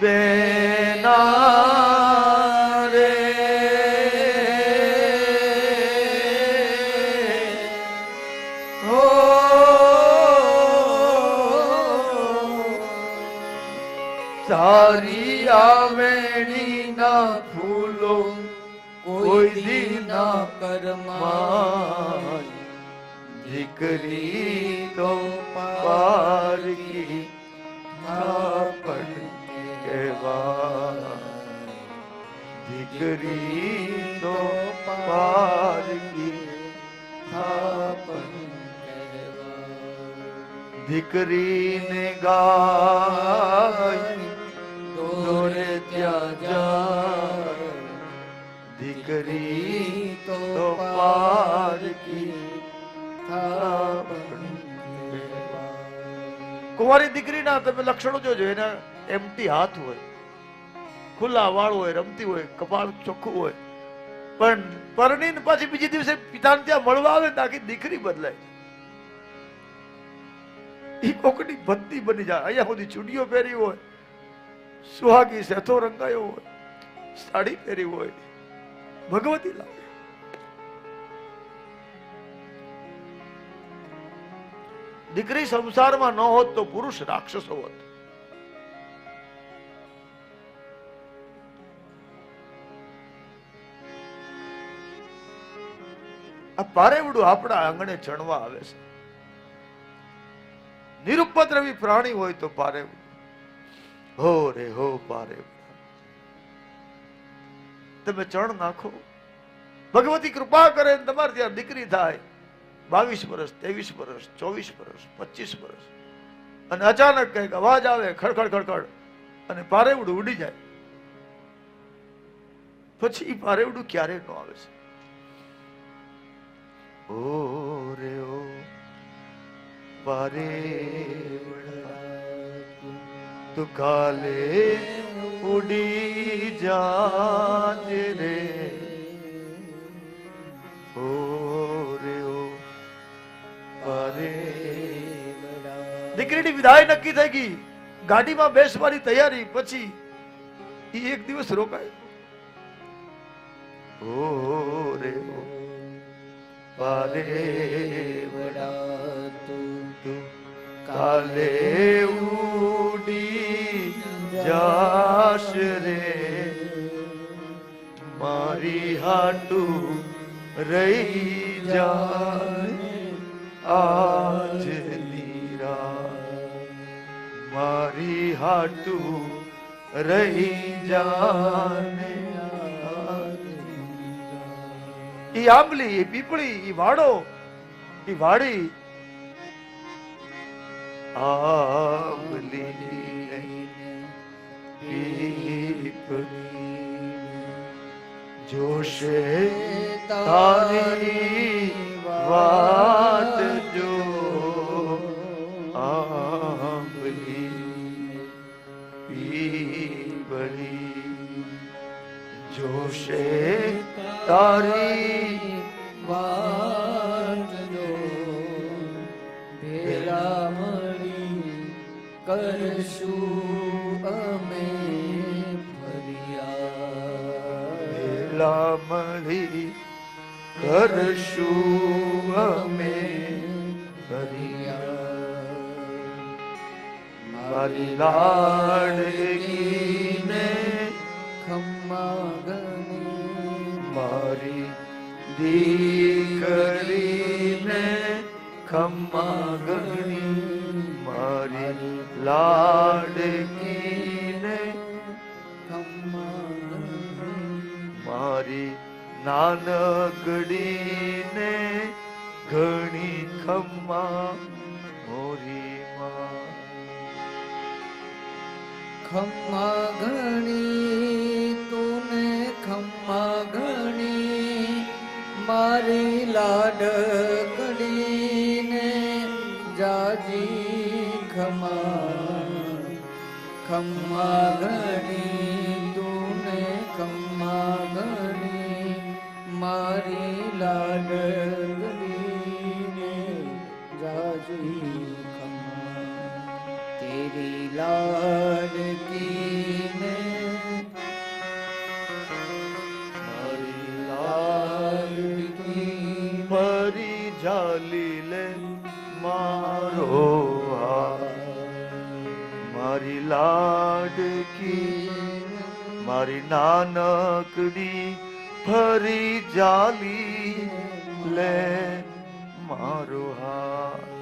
બેના રે હો તારી આવેણી ના ફૂલો કોઈ દી ના કરમાય દીકરી તો પારકી પણ કહેવાય દીકરી તો પારકી પણ દીકરીને ગાય દોરે ત્યાં જાય દીકરી તો પારકી કુંવારી દીકરીના તમે લક્ષણો જોજો. એના એમટી હાથ હોય, ખુલ્લા વાળ હોય, રમતી હોય, કપાળ ચોખ્ખું હોય, પણ પરણીને પાછી બીજી દિવસે પિતાને ત્યાં મળવા આવે ને આખી દીકરી બદલાય. ઈ કોકની ભક્તિ બની જાય. અહીંયા સુધી ચૂડીઓ પહેરી હોય, સુહાગી સેથો રંગાયો હોય, સાડી પહેરી હોય, ભગવતી લાગે. દીકરી સંસારમાં ન હોત તો પુરુષ રાક્ષસો હોત. આ પારેવડું આપણા આંગણે ચણવા આવે છે. નિરુપદ્રવી પ્રાણી હોય તો પારેવડું હો રે હો પારેવડું તમે ચણ નાખો. ભગવતી કૃપા કરે તમારે ત્યાં દીકરી થાય 22 વર્ષ, 23 વર્ષ, 24 વર્ષ, 25 વર્ષ, અને અચાનક કઈક અવાજ આવે ખડખડ ખડખડ અને પારેવડું ઉડી જાય. પછી ઈ પારેવડું ક્યારે ન આવે છે. ઓ રે ઓ પારેવડા તું કાલે ઉડી જાજે રે. ઓ રે ઓ દીકરીની વિદાય નક્કી થઈ ગઈ. ગાડીમાં બેસવાની તૈયારી. પછી ઈ એક દિવસ રોકાય. ઓ રે ઓ પારેવડા તું કાલે ઉડી જાશ રે. મારી હાટું રહી જાય આજ મારી હાટું રહી જાને. ઈ આંબલી, ઈ પીપળી, ઈ વાડો, ઈ વાડી, આંબલી પીપળી જોશે તારી વાત જો. જોશે તારી વાત જો ભેળા મળી કરશું અમે ફરિયાદ. ભેળા મળી કરશું અમે ફરિયાદ. મારી લાડકીને ખમ્મા ગણી, મારી દીકરીને ખમ્મા ગણી, મારી લાડકીને ખમ્મા ગણી, મારી નાનકડીને ઘણી ખમ્મા મોરી માં. ખમ્મા ગણી તુને ખમ્મા ગણી, મારી લાડકડીને જાજી ખમ્મા. ખમ્મા ગણી તુને ખમ્મા ગણી, મારી લાડકડીને જાજી ખમ્મા. તેરી લાડકી ફરી ઝાલી લે મારો હાથ, મારી લાડકી મારી નાનકડી ફરી ઝાલી લે મારો હાથ.